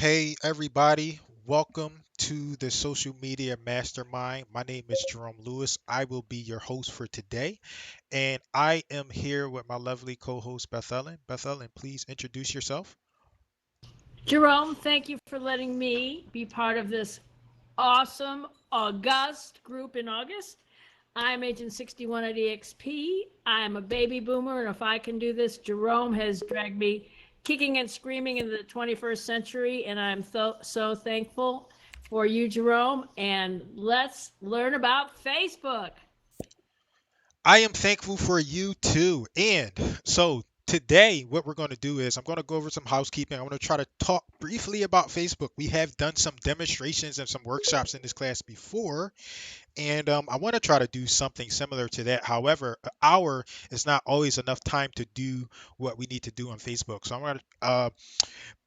Hey, everybody, welcome to the Social Media Mastermind. My name is Jerome Lewis. I will be your host for today, and I am here with my lovely co host, Beth Ellen. Beth Ellen, please introduce yourself. Jerome, thank you for letting me be part of this awesome, august group in August. I'm Agent 61 at eXp. I'm a baby boomer, and if I can do this, Jerome has dragged me kicking and screaming into the 21st century, and I'm so thankful for you, Jerome. And let's learn about Facebook. I am thankful for you too. And so today, what we're going to do is I'm going to go over some housekeeping. I'm going to try to talk briefly about Facebook. We have done some demonstrations and some workshops in this class before, and I want to try to do something similar to that. However, an hour is not always enough time to do what we need to do on Facebook. So I'm going to,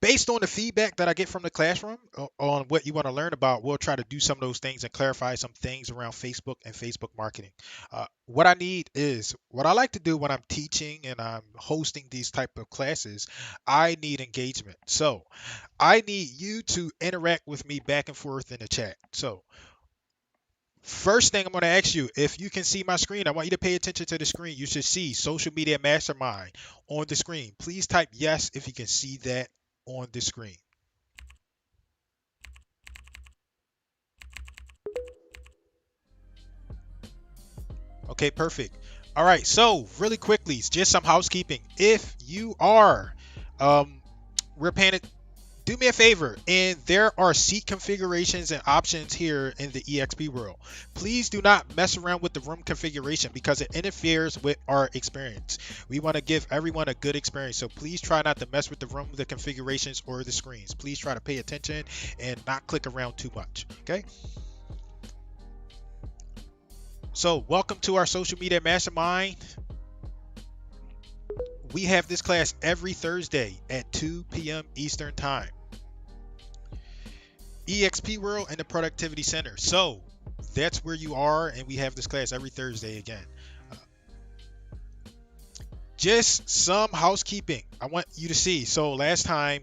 based on the feedback that I get from the classroom on what you want to learn about, we'll try to do some of those things and clarify some things around Facebook and Facebook marketing. What I need is what I like to do when I'm teaching and I'm hosting these type of classes. I need engagement. So I need you to interact with me back and forth in the chat. So first thing I'm going to ask you, if you can see my screen, I want you to pay attention to the screen. You should see Social Media Mastermind on the screen. Please type yes if you can see that on the screen. Okay, perfect. All right, so really quickly, just some housekeeping. If you are, um, we're paying it. Do me a favor, and there are seat configurations and options here in the eXp world. Please do not mess around with the room configuration because it interferes with our experience. We want to give everyone a good experience, so please try not to mess with the room, the configurations, or the screens. Please try to pay attention and not click around too much. Okay. So welcome to our social media mastermind. We have this class every Thursday at 2 p.m. Eastern Time. eXp World and the Productivity Center. So that's where you are, and we have this class every Thursday again. Just some housekeeping I want you to see. So last time,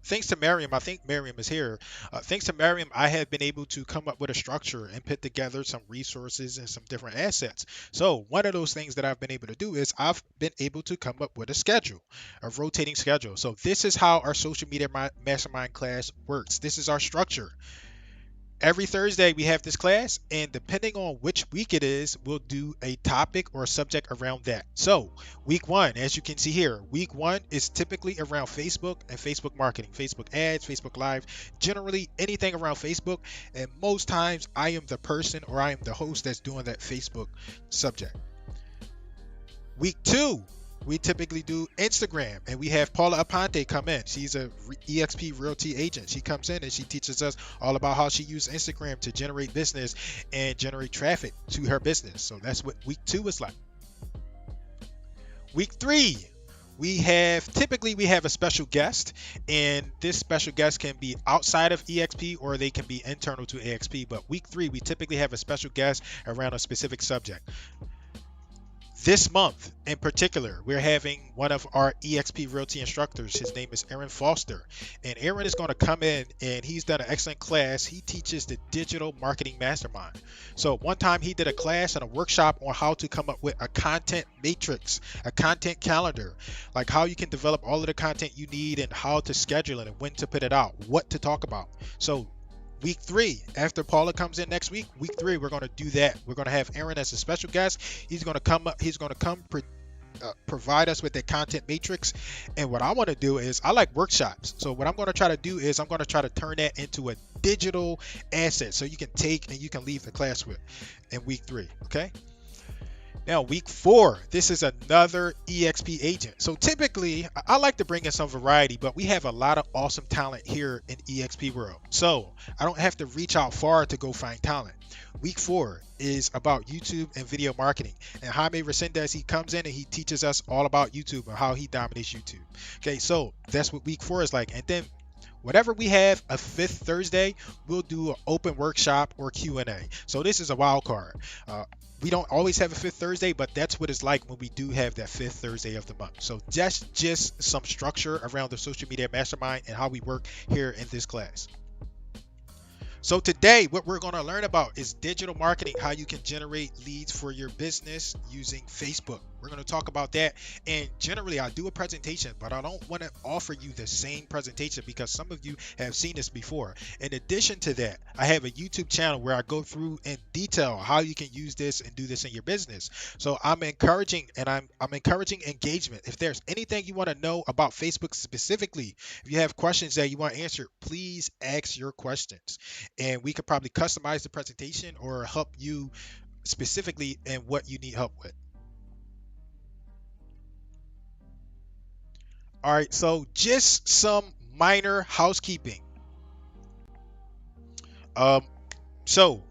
thanks to Miriam, I think Miriam is here. Thanks to Miriam, I have been able to come up with a structure and put together some resources and some different assets. So one of those things that I've been able to do is I've been able to come up with a schedule, a rotating schedule. So this is how our social media mastermind class works. This is our structure. Every Thursday we have this class, and depending on which week it is, we'll do a topic or a subject around that. So week one, as you can see here, week one is typically around Facebook and Facebook marketing, Facebook ads, Facebook live, generally anything around Facebook. And most times I am the person or I am the host that's doing that Facebook subject. Week two, we typically do Instagram, and we have Paula Aponte come in. She's a eXp Realty agent. She comes in and she teaches us all about how she uses Instagram to generate business and generate traffic to her business. So that's what week two is like. Week three, we have a special guest, and this special guest can be outside of eXp or they can be internal to eXp. But week three, we typically have a special guest around a specific subject. This month in particular, we're having one of our eXp Realty instructors. His name is Aaron Foster. And Aaron is going to come in and he's done an excellent class. He teaches the digital marketing mastermind. So one time he did a class and a workshop on how to come up with a content matrix, a content calendar, like how you can develop all of the content you need and how to schedule it and when to put it out, what to talk about. So week three, after Paula comes in next week three, we're going to do that. We're going to have Aaron as a special guest. He's going to come up. He's going to come provide us with the content matrix. And what I want to do is I like workshops. So what I'm going to try to do is I'm going to try to turn that into a digital asset so you can take and you can leave the class with in week three. Okay. Now, week four, this is another eXp agent. So typically, I like to bring in some variety, but we have a lot of awesome talent here in eXp world. So I don't have to reach out far to go find talent. Week four is about YouTube and video marketing. And Jaime Resendez, he comes in and he teaches us all about YouTube and how he dominates YouTube. Okay, so that's what week four is like. And then whatever we have a fifth Thursday, we'll do an open workshop or Q&A. So this is a wild card. We don't always have a fifth Thursday, but that's what it's like when we do have that fifth Thursday of the month. So that's just some structure around the social media mastermind and how we work here in this class. So today, what we're going to learn about is digital marketing, how you can generate leads for your business using Facebook. We're going to talk about that. And generally, I do a presentation, but I don't want to offer you the same presentation because some of you have seen this before. In addition to that, I have a YouTube channel where I go through in detail how you can use this and do this in your business. So I'm encouraging engagement. If there's anything you want to know about Facebook specifically, if you have questions that you want answered, please ask your questions. And we could probably customize the presentation or help you specifically in what you need help with. All right, so just some minor housekeeping. Um, so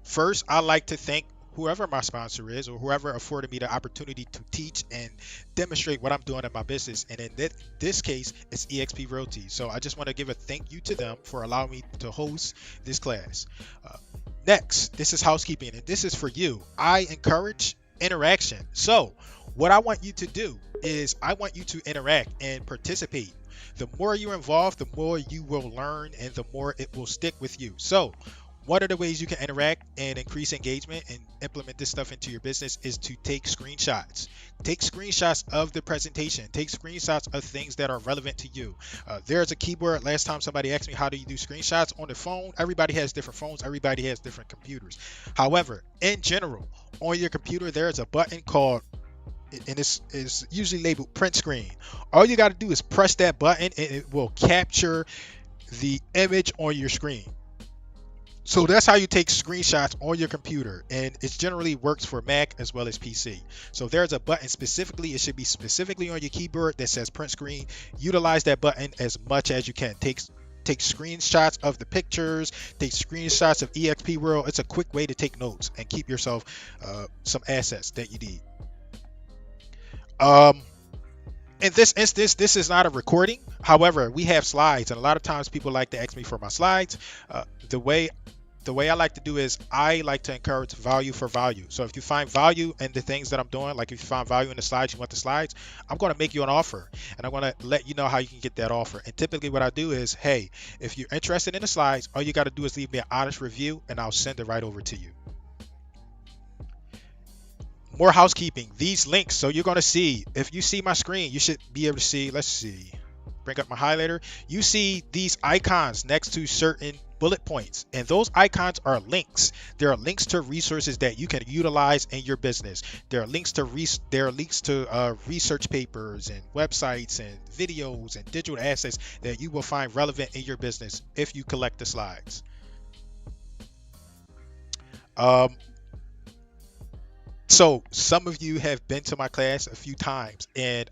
first, I like to thank whoever my sponsor is or whoever afforded me the opportunity to teach and demonstrate what I'm doing in my business. And in this case, it's eXp Realty. So I just want to give a thank you to them for allowing me to host this class. Next, this is housekeeping, and this is for you. I encourage interaction. So what I want you to do is I want you to interact and participate. The more you're involved, the more you will learn and the more it will stick with you. So one of the ways you can interact and increase engagement and implement this stuff into your business is to take screenshots. Take screenshots of the presentation. Take screenshots of things that are relevant to you. There's a keyboard. Last time somebody asked me, how do you do screenshots on the phone? Everybody has different phones. Everybody has different computers. However, in general, on your computer, there's a button called, and it's usually labeled print screen. All you got to do is press that button and it will capture the image on your screen. So that's how you take screenshots on your computer, and it generally works for Mac as well as PC. So there's a button specifically, it should be specifically on your keyboard that says print screen. Utilize that button as much as you can. Take screenshots of the pictures, take screenshots of eXp World. It's a quick way to take notes and keep yourself some assets that you need. In this instance, this is not a recording. However, we have slides, and a lot of times people like to ask me for my slides. The way I like to do is I like to encourage value for value. So if you find value in the things that I'm doing, like if you find value in the slides, you want the slides, I'm going to make you an offer, and I'm going to let you know how you can get that offer. And typically what I do is, hey, if you're interested in the slides, all you got to do is leave me an honest review and I'll send it right over to you. More housekeeping, these links. So you're going to see, if you see my screen, you should be able to see, let's see, bring up my highlighter. You see these icons next to certain bullet points, and those icons are links. There are links to resources that you can utilize in your business. There are links to research papers and websites and videos and digital assets that you will find relevant in your business if you collect the slides. So some of you have been to my class a few times, and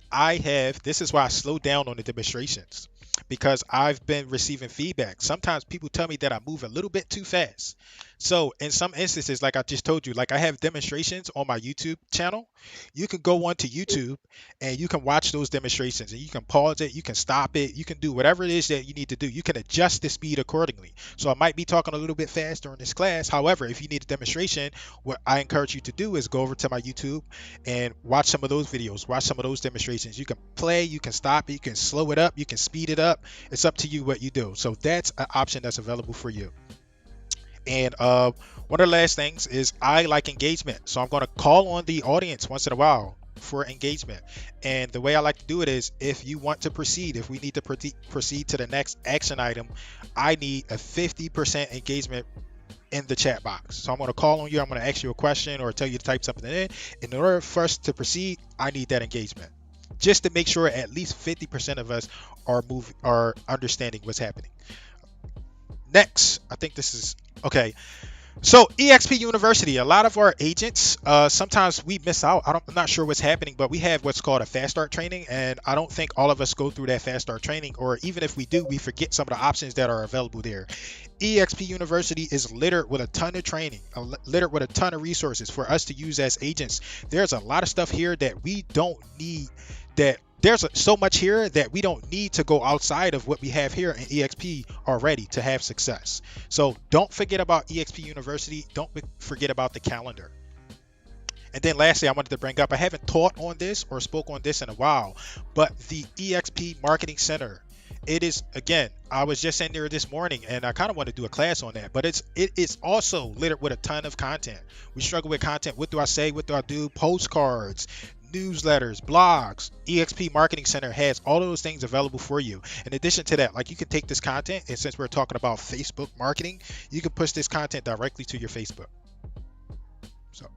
this is why I slowed down on the demonstrations, because I've been receiving feedback. Sometimes people tell me that I move a little bit too fast. So in some instances, like I just told you, like I have demonstrations on my YouTube channel. You can go onto YouTube and you can watch those demonstrations, and you can pause it, you can stop it, you can do whatever it is that you need to do. You can adjust the speed accordingly. So I might be talking a little bit fast during this class. However, if you need a demonstration, what I encourage you to do is go over to my YouTube and watch some of those videos, watch some of those demonstrations. You can play, you can stop it, you can slow it up, you can speed it up. It's up to you what you do. So that's an option that's available for you. And one of the last things is I like engagement. So I'm going to call on the audience once in a while for engagement. And the way I like to do it is, if you want to proceed, if we need to proceed to the next action item, I need a 50% engagement in the chat box. So I'm going to call on you. I'm going to ask you a question or tell you to type something in. In order for us to proceed, I need that engagement, just to make sure at least 50% of us are understanding what's happening. Next, I think this is okay. So eXp University, a lot of our agents, sometimes we miss out. I'm not sure what's happening, but we have what's called a fast start training, and I don't think all of us go through that fast start training, or even if we do, we forget some of the options that are available there. eXp University is littered with a ton of training, littered with a ton of resources for us to use as agents. There's a lot of stuff here that we don't need, there's so much here that we don't need to go outside of what we have here in eXp already to have success. So don't forget about eXp University. Don't forget about the calendar. And then lastly, I wanted to bring up, I haven't taught on this or spoke on this in a while, but the EXP Marketing Center. It is, again, I was just in there this morning and I kind of want to do a class on that, but it is also littered with a ton of content. We struggle with content. What do I say? What do I do? Postcards, newsletters, blogs. EXP Marketing Center has all of those things available for you. In addition to that, like, you can take this content, and since we're talking about Facebook marketing, you can push this content directly to your Facebook. So,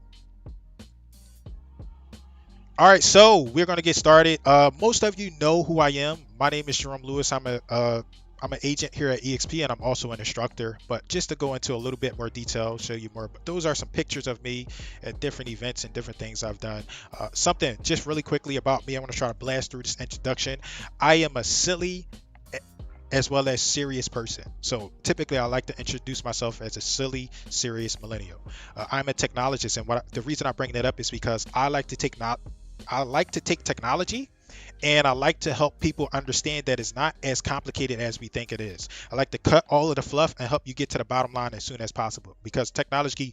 all right, so we're going to get started. Most of you know who I am. My name is Jerome Lewis. I'm an agent here at eXp, and I'm also an instructor. But just to go into a little bit more detail, show you more. But those are some pictures of me at different events and different things I've done. Something just really quickly about me. I want to try to blast through this introduction. I am a silly as well as serious person. So typically I like to introduce myself as a silly, serious millennial. I'm a technologist, and the reason I bring that up is because I like to take technology, and I like to help people understand that it's not as complicated as we think it is. I like to cut all of the fluff and help you get to the bottom line as soon as possible, because technology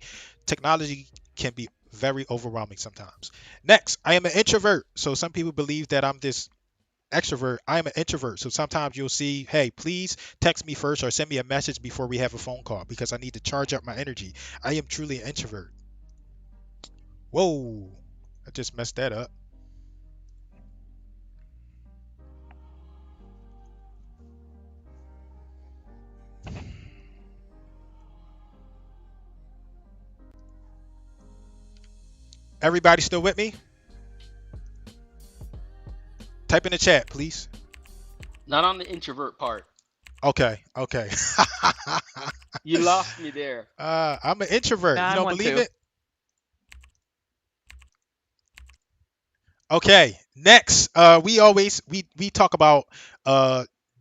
can be very overwhelming sometimes. Next, I am an introvert. So some people believe that I'm this extrovert. I am an introvert. So sometimes you'll see, hey, please text me first or send me a message before we have a phone call, because I need to charge up my energy. I am truly an introvert. Whoa, I just messed that up. Everybody still with me? Type in the chat, please. Not on the introvert part. Okay. You lost me there. I'm an introvert. Nah, You I'm don't one believe too. it? Okay. Next, we talk about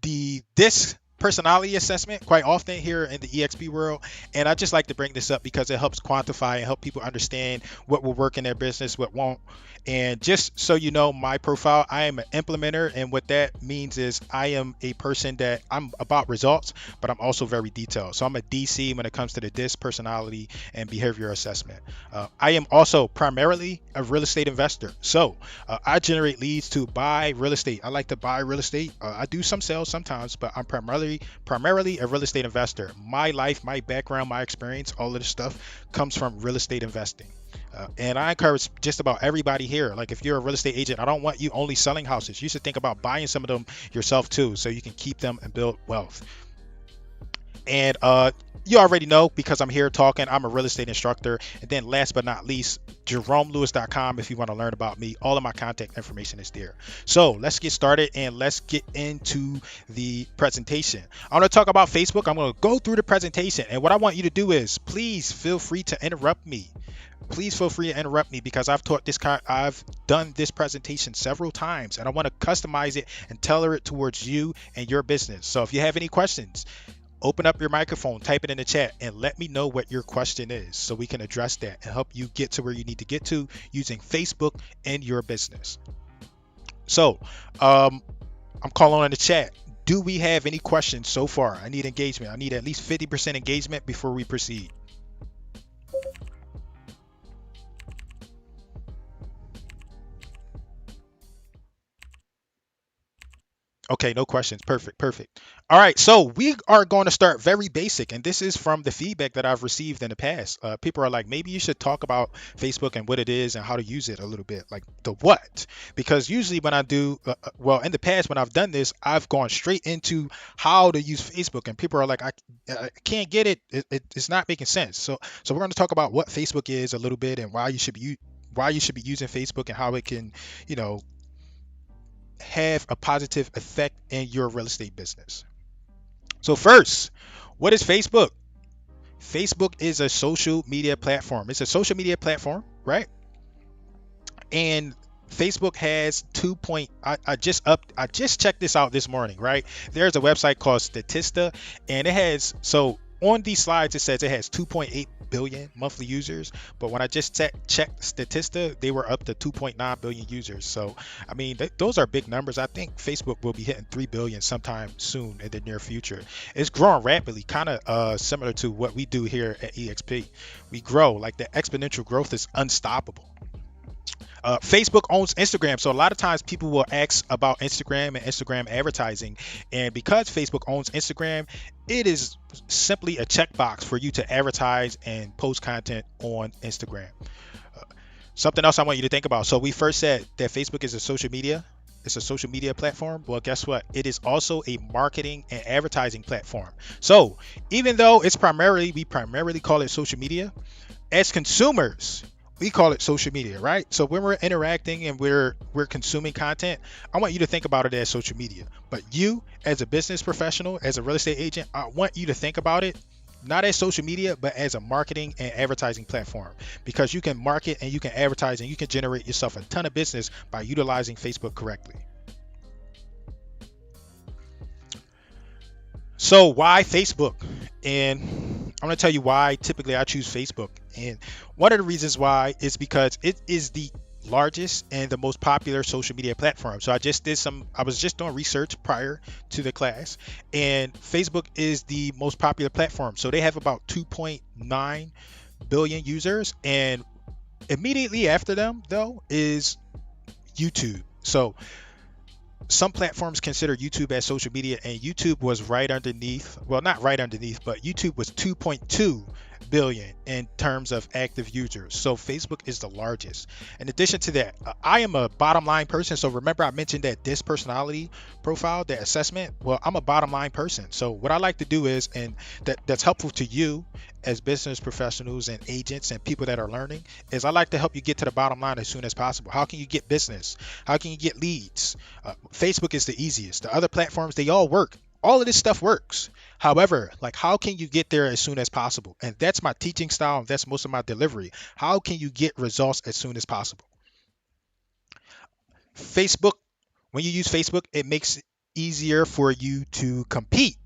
this personality assessment quite often here in the EXP world, and I just like to bring this up because it helps quantify and help people understand what will work in their business, what won't. And just so you know, my profile, I am an implementer, and what that means is I am a person that I'm about results, but I'm also very detailed. So I'm a DC when it comes to the DISC personality and behavior assessment. I am also primarily a real estate investor. So I generate leads to buy real estate. I like to buy real estate. I do some sales sometimes, but I'm primarily a real estate investor. My life, my background, my experience, all of this stuff comes from real estate investing. And I encourage just about everybody here. Like, if you're a real estate agent, I don't want you only selling houses. You should think about buying some of them yourself too, so you can keep them and build wealth. And you already know, because I'm here talking, I'm a real estate instructor. And then last but not least, JeromeLewis.com. If you want to learn about me, all of my contact information is there. So let's get started and let's get into the presentation. I want to talk about Facebook. I'm going to go through the presentation, and what I want you to do is, please feel free to interrupt me. Please feel free to interrupt me, because I've done this presentation several times, and I want to customize it and tailor it towards you and your business. So if you have any questions, open up your microphone, type it in the chat, and let me know what your question is so we can address that and help you get to where you need to get to using Facebook in your business. So I'm calling on the chat. Do we have any questions so far? I need engagement. I need at least 50% engagement before we proceed. Okay, no questions. Perfect. All right, so we are going to start very basic, and this is from the feedback that I've received in the past. People are like, maybe you should talk about Facebook and what it is and how to use it a little bit, like the what. Because usually when I do, well, in the past when I've done this, I've gone straight into how to use Facebook, and people are like, I can't get it. It's not making sense. So we're going to talk about what Facebook is a little bit, and why you should be using Facebook, and how it can, you know, have a positive effect in your real estate business. So first, what is Facebook? Facebook is a social media platform. It's a social media platform, right? And Facebook has I just checked this out this morning, right? There's a website called Statista, and it has, so on these slides it says it has 2.8 billion monthly users, but when I just checked Statista, they were up to 2.9 billion users. So I mean, those are big numbers. I think Facebook will be hitting 3 billion sometime soon in the near future. It's growing rapidly, kind of similar to what we do here at eXp. We grow, like, the exponential growth is unstoppable. Facebook owns Instagram, so a lot of times people will ask about Instagram and Instagram advertising, and because Facebook owns Instagram, it is simply a checkbox for you to advertise and post content on Instagram. Something else I want you to think about. So we first said that Facebook is a social media. It's a social media platform. Well, guess what? It is also a marketing and advertising platform. So even though we primarily call it social media, as consumers, we call it social media, right? So when we're interacting and we're consuming content, I want you to think about it as social media. But you, as a business professional, as a real estate agent, I want you to think about it not as social media, but as a marketing and advertising platform, because you can market and you can advertise and you can generate yourself a ton of business by utilizing Facebook correctly. So why Facebook? And I'm going to tell you why typically I choose Facebook. And one of the reasons why is because it is the largest and the most popular social media platform. So I was just doing research prior to the class, and Facebook is the most popular platform. So they have about 2.9 billion users, and immediately after them though is YouTube. So some platforms consider YouTube as social media, and YouTube was right underneath, well, not right underneath, but YouTube was 2.2 billion in terms of active users. So Facebook is the largest. In addition to that, I am a bottom line person. So remember I mentioned that this personality profile, that assessment, well, I'm a bottom line person. So what I like to do is, and that's helpful to you as business professionals and agents and people that are learning, is I like to help you get to the bottom line as soon as possible. How can you get business? How can you get leads? Facebook is the easiest. The other platforms, they all work. All of this stuff works. However, like, how can you get there as soon as possible? And that's my teaching style, and that's most of my delivery. How can you get results as soon as possible? Facebook, when you use Facebook, it makes it easier for you to compete.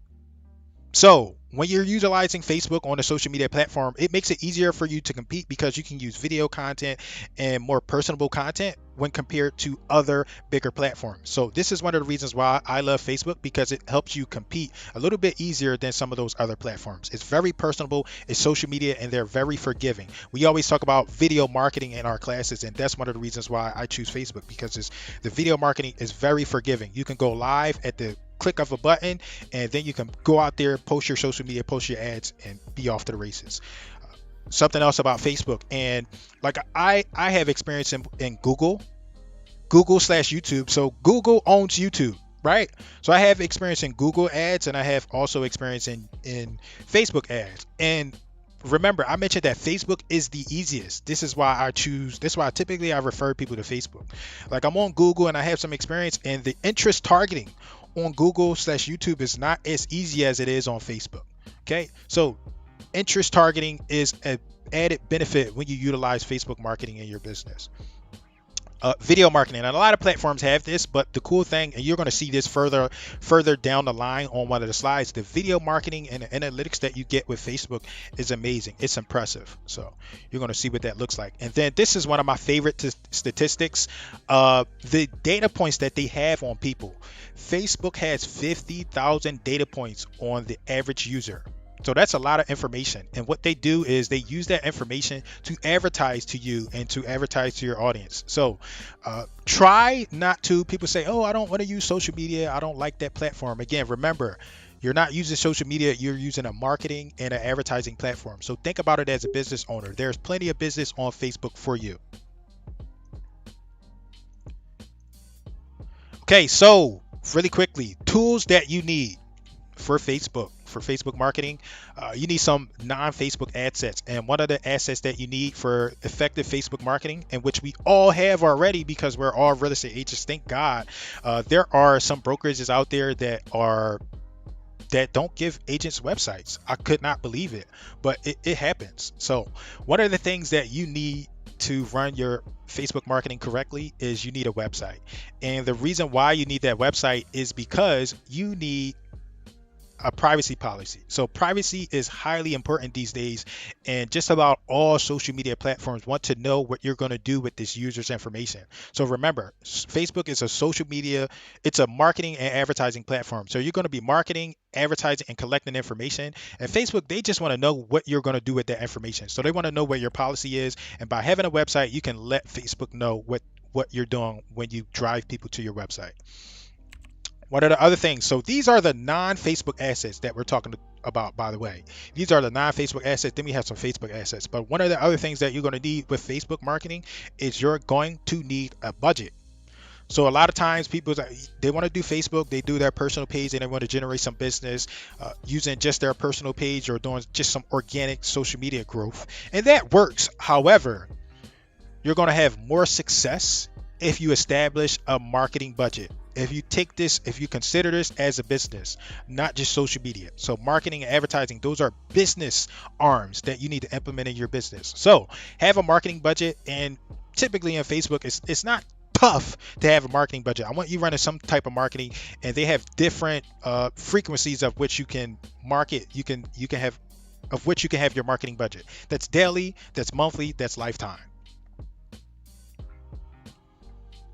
So when you're utilizing Facebook on a social media platform, it makes it easier for you to compete because you can use video content and more personable content when compared to other bigger platforms. So this is one of the reasons why I love Facebook, because it helps you compete a little bit easier than some of those other platforms. It's very personable, it's social media, and they're very forgiving. We always talk about video marketing in our classes, and that's one of the reasons why I choose Facebook, because the video marketing is very forgiving. You can go live at the click of a button, and then you can go out there, post your social media, post your ads, and be off to the races. Something else about Facebook, and like I have experience in Google slash YouTube. So Google owns YouTube, right? So I have experience in Google ads, and I have also experience in Facebook ads. And remember, I mentioned that Facebook is the easiest. This is why typically I refer people to Facebook. Like, I'm on Google and I have some experience, and the interest targeting on Google slash YouTube is not as easy as it is on Facebook. Okay, so interest targeting is an added benefit when you utilize Facebook marketing in your business. Video marketing, and a lot of platforms have this, but the cool thing, and you're going to see this further down the line on one of the slides, the video marketing and the analytics that you get with Facebook is amazing. It's impressive. So you're going to see what that looks like. And then this is one of my favorite statistics, the data points that they have on people. Facebook has 50,000 data points on the average user. So that's a lot of information. And what they do is they use that information to advertise to you and to advertise to your audience. So try not to, people say, oh, I don't want to use social media, I don't like that platform. Again, remember, you're not using social media, you're using a marketing and an advertising platform. So think about it as a business owner. There's plenty of business on Facebook for you. Okay, so really quickly, tools that you need for Facebook marketing. You need some non-Facebook ad sets, and one of the assets that you need for effective Facebook marketing, and which we all have already because we're all real estate agents, thank God. There are some brokerages out there that don't give agents websites. I could not believe it, but it happens. So one of the things that you need to run your Facebook marketing correctly is you need a website. And the reason why you need that website is because you need a privacy policy. So privacy is highly important these days, and just about all social media platforms want to know what you're going to do with this user's information. So remember, Facebook is a social media, it's a marketing and advertising platform. So you're going to be marketing, advertising, and collecting information. And Facebook, they just want to know what you're going to do with that information. So they want to know what your policy is, and by having a website, you can let Facebook know what you're doing when you drive people to your website. What are the other things? So these are the non-Facebook assets that we're talking about, by the way. These are the non-Facebook assets. Then we have some Facebook assets. But one of the other things that you're going to need with Facebook marketing is you're going to need a budget. So a lot of times people, they want to do Facebook, they do their personal page, and they want to generate some business using just their personal page or doing just some organic social media growth. And that works. However, you're going to have more success if you establish a marketing budget. If you consider this as a business, not just social media. So marketing and advertising, those are business arms that you need to implement in your business. So have a marketing budget, and typically in Facebook, it's not tough to have a marketing budget. I want you running some type of marketing, and they have different frequencies of which you can market. You can have of which you can have your marketing budget. That's daily, that's monthly, that's lifetime.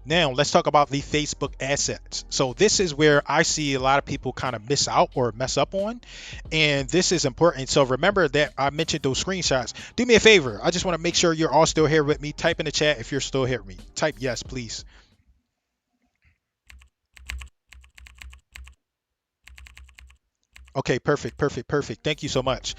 Now, let's talk about the Facebook assets. So this is where I see a lot of people kind of miss out or mess up on. And this is important. So remember that I mentioned those screenshots. Do me a favor. I just want to make sure you're all still here with me. Type in the chat if you're still here with me. Type yes, please. Okay, perfect. Thank you so much.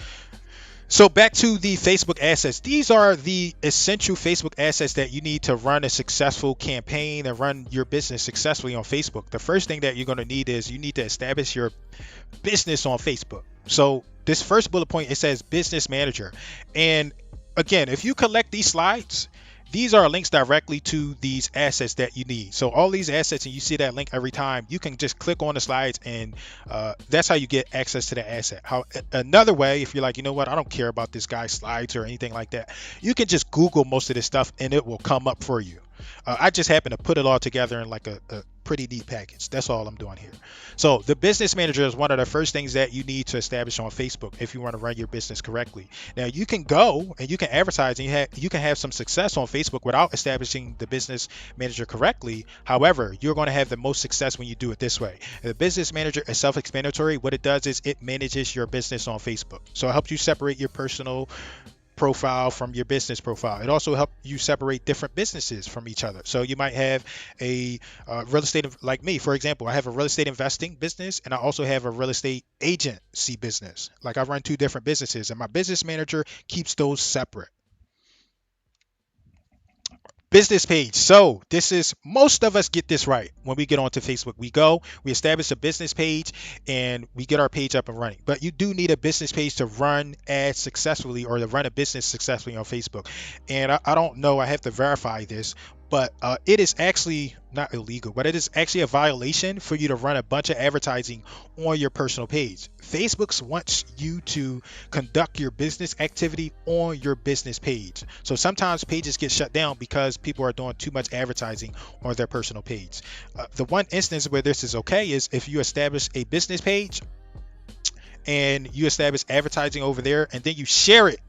So back to the Facebook assets. These are the essential Facebook assets that you need to run a successful campaign and run your business successfully on Facebook. The first thing that you're going to need is you need to establish your business on Facebook. So this first bullet point, it says business manager. And again, if you collect these slides, these are links directly to these assets that you need. So all these assets, and you see that link every time, you can just click on the slides, and that's how you get access to the asset. Another way, if you're like, you know what, I don't care about this guy's slides or anything like that, you can just Google most of this stuff and it will come up for you. I just happen to put it all together in like a pretty neat package. That's all I'm doing here. So the business manager is one of the first things that you need to establish on Facebook if you want to run your business correctly. Now you can go and you can advertise, and you can have some success on Facebook without establishing the business manager correctly. However, you're going to have the most success when you do it this way. The business manager is self-explanatory. What it does is it manages your business on Facebook. So it helps you separate your personal profile from your business profile. It also helps you separate different businesses from each other. So you might have a real estate, like me, for example, I have a real estate investing business, and I also have a real estate agency business. Like I run two different businesses, and my business manager keeps those separate. Business page. So this is, most of us get this right when we get onto Facebook. We establish a business page, and we get our page up and running. But you do need a business page to run ads successfully, or to run a business successfully on Facebook. And I don't know, I have to verify this, but it is actually not illegal, but it is actually a violation for you to run a bunch of advertising on your personal page. Facebook wants you to conduct your business activity on your business page. So sometimes pages get shut down because people are doing too much advertising on their personal page. The one instance where this is okay is if you establish a business page and you establish advertising over there, and then you share it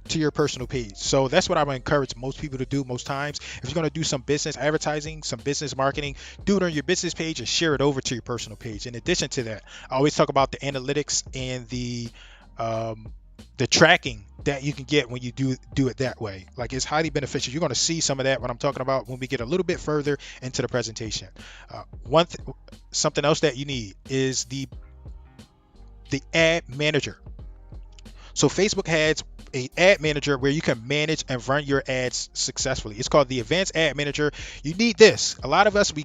to your personal page. So that's what I would encourage most people to do most times. If you're going to do some business advertising, some business marketing, do it on your business page and share it over to your personal page. In addition to that, I always talk about the analytics and the tracking that you can get when you do it that way. Like, it's highly beneficial. You're going to see some of that what I'm talking about when we get a little bit further into the presentation. Something else that you need is the ad manager. So Facebook has a ad manager where you can manage and run your ads successfully. It's called the advanced ad manager. You need this. A lot of us, we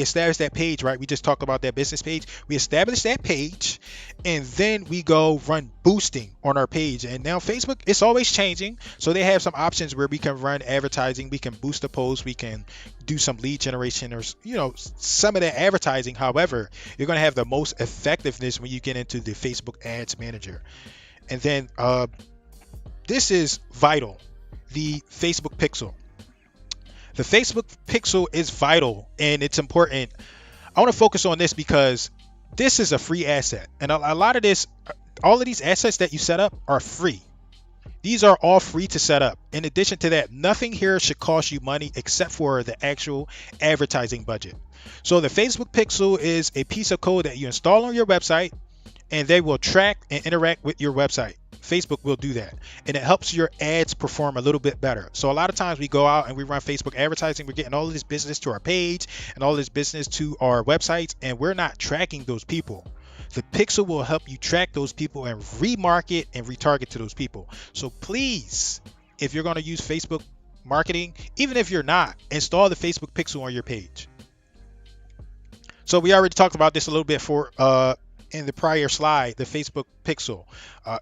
establish that page, right? We just talked about that business page. We establish that page, and then we go run boosting on our page. And now Facebook, it's always changing. So they have some options where we can run advertising. We can boost a post. We can do some lead generation, or, some of that advertising. However, you're going to have the most effectiveness when you get into the Facebook ads manager. And then this is vital, the Facebook pixel. The Facebook pixel is vital, and it's important. I want to focus on this because This is a free asset, and a lot of this, all of these assets that you set up are free. These are all free to set up. In addition to that, nothing here should cost you money except for the actual advertising budget. So the Facebook Pixel is a piece of code that you install on your website, and they will track and interact with your website. Facebook will do that, and it helps your ads perform a little bit better. So a lot of times we go out and we run Facebook advertising, we're getting all of this business to our page and all this business to our websites, and we're not tracking those people. The Pixel will help you track those people and remarket and retarget to those people. So please, if you're going to use Facebook marketing, even if you're not, install the Facebook Pixel on your page. So we already talked about this a little bit for in the prior slide, the Facebook Pixel.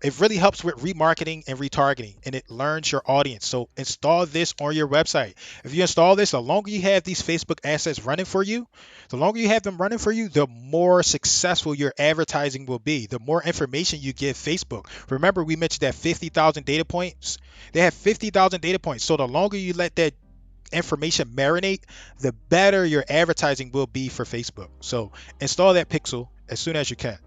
It really helps with remarketing and retargeting, and it learns your audience. So install this on your website. If you install this, the longer you have these Facebook assets running for you, the more successful your advertising will be, the more information you give Facebook. Remember, we mentioned that 50,000 data points. They have 50,000 data points. So the longer you let that information marinate, the better your advertising will be for Facebook. So install that Pixel as soon as you can.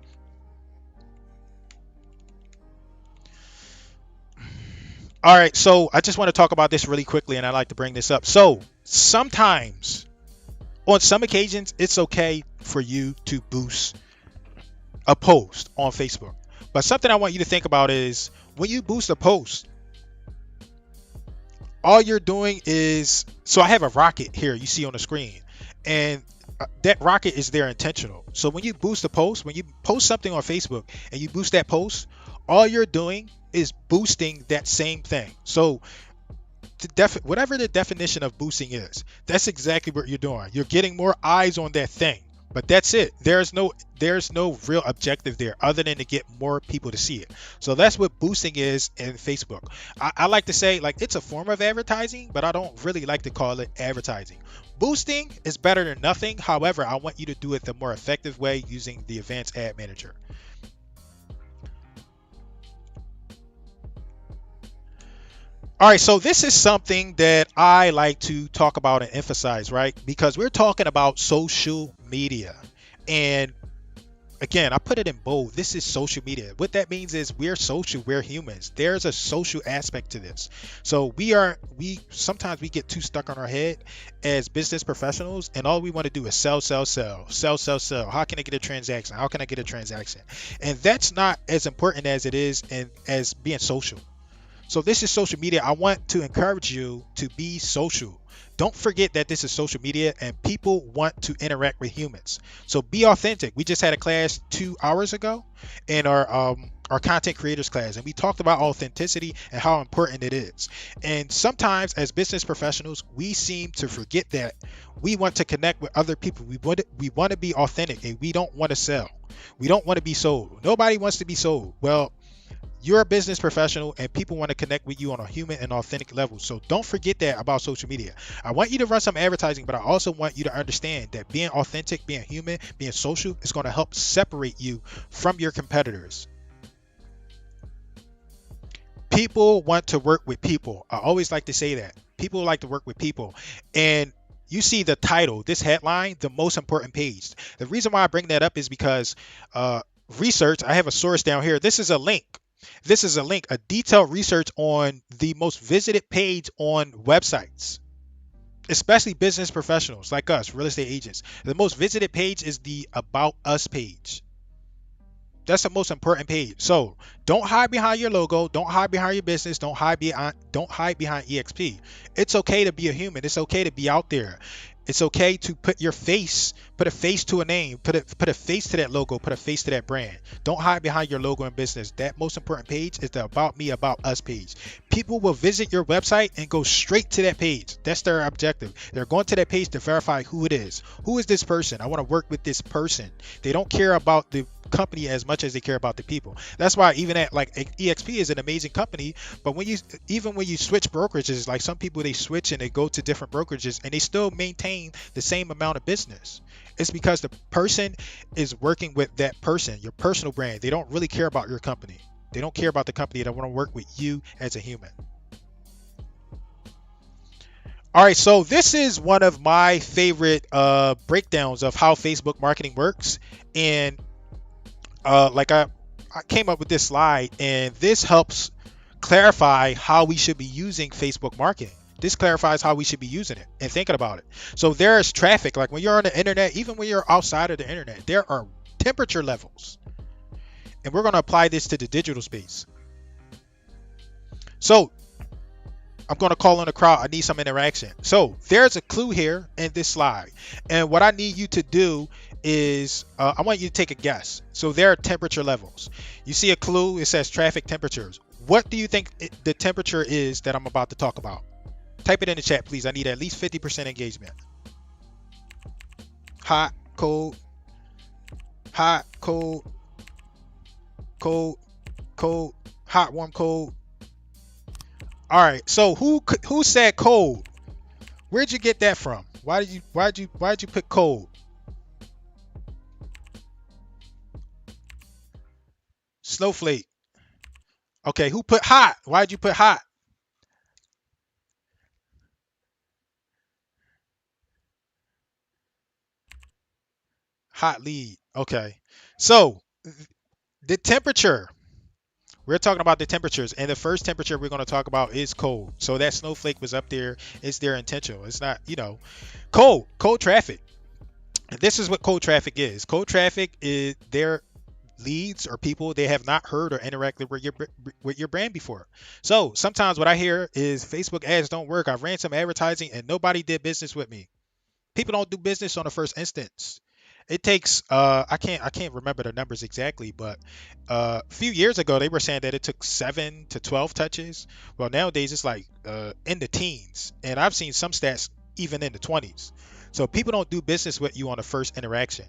All right, so I just want to talk about this really quickly, and I like to bring this up. So sometimes, on some occasions, it's okay for you to boost a post on Facebook. But something I want you to think about is when you boost a post, all you're doing is, so I have a rocket here you see on the screen, and that rocket is there intentional. So when you boost a post, when you post something on Facebook and you boost that post, all you're doing is boosting that same thing. So whatever the definition of boosting is, that's exactly what you're doing. You're getting more eyes on that thing. But that's it. There's no real objective there other than to get more people to see it. So that's what boosting is in Facebook. I like to say, like, it's a form of advertising, but I don't really like to call it advertising. Boosting is better than nothing. However, I want you to do it the more effective way using the Advanced Ad Manager. All right, so this is something that I like to talk about and emphasize, right? Because we're talking about social media. And again, I put it in bold. This is social media. What that means is we're social, we're humans. There's a social aspect to this. So sometimes we get too stuck on our head as business professionals, and all we want to do is sell. How can I get a transaction? How can I get a transaction? And that's not as important as it is as being social. So this is social media. I want to encourage you to be social. Don't forget that this is social media and people want to interact with humans. So be authentic. We just had a class 2 hours ago in our content creators class, and we talked about authenticity and how important it is. And sometimes as business professionals, we seem to forget that we want to connect with other people. We want to be authentic, and we don't want to sell. We don't want to be sold. Nobody wants to be sold. Well, you're a business professional and people want to connect with you on a human and authentic level. So don't forget that about social media. I want you to run some advertising, but I also want you to understand that being authentic, being human, being social is going to help separate you from your competitors. People want to work with people. I always like to say that. People like to work with people. And you see the title, this headline, the most important page. The reason why I bring that up is because research, I have a source down here. This is a link, a detailed research on the most visited page on websites, especially business professionals like us, real estate agents. The most visited page is the About Us page. That's the most important page. So don't hide behind your logo. Don't hide behind your business. Don't hide behind eXp. It's okay to be a human. It's okay to be out there. It's okay to put a face to a name, put a face to that logo, put a face to that brand. Don't hide behind your logo and business. That most important page is the About Me, About Us page. People will visit your website and go straight to that page. That's their objective. They're going to that page to verify who it is. Who is this person? I want to work with this person. They don't care about the company as much as they care about the people. That's why even at like eXp is an amazing company, but when you switch brokerages, like some people, they switch and they go to different brokerages and they still maintain the same amount of business. It's because the person is working with that person, your personal brand. They don't really care about your company. They don't care about the company. They want to work with you as a human. All right, so this is one of my favorite breakdowns of how Facebook marketing works. And like I came up with this slide, and this helps clarify how we should be using Facebook marketing. This clarifies how we should be using it and thinking about it. So there is traffic, like when you're on the internet, even when you're outside of the internet, there are temperature levels. And we're going to apply this to the digital space. So I'm going to call on the crowd. I need some interaction. So there's a clue here in this slide. And what I need you to do is I want you to take a guess. So there are temperature levels. You see a clue. It says traffic temperatures. What do you think the temperature is that I'm about to talk about? Type it in the chat, please. I need at least 50% engagement. Hot, cold, hot, cold, cold, cold, hot, warm, cold. All right. So who said cold? Where'd you get that from? Why'd you put cold? Snowflake. Okay. Who put hot? Why'd you put hot? Hot lead. Okay. So the temperature. We're talking about the temperatures, and the first temperature we're going to talk about is cold. So that snowflake was up there. It's there intentional. It's not, cold traffic. And this is what cold traffic is. Cold traffic is their leads or people they have not heard or interacted with your brand before. So sometimes what I hear is Facebook ads don't work. I ran some advertising and nobody did business with me. People don't do business on the first instance. It takes I can't remember the numbers exactly, but a few years ago they were saying that it took 7 to 12 touches. Well, nowadays it's like in the teens, and I've seen some stats even in the 20s. So people don't do business with you on the first interaction.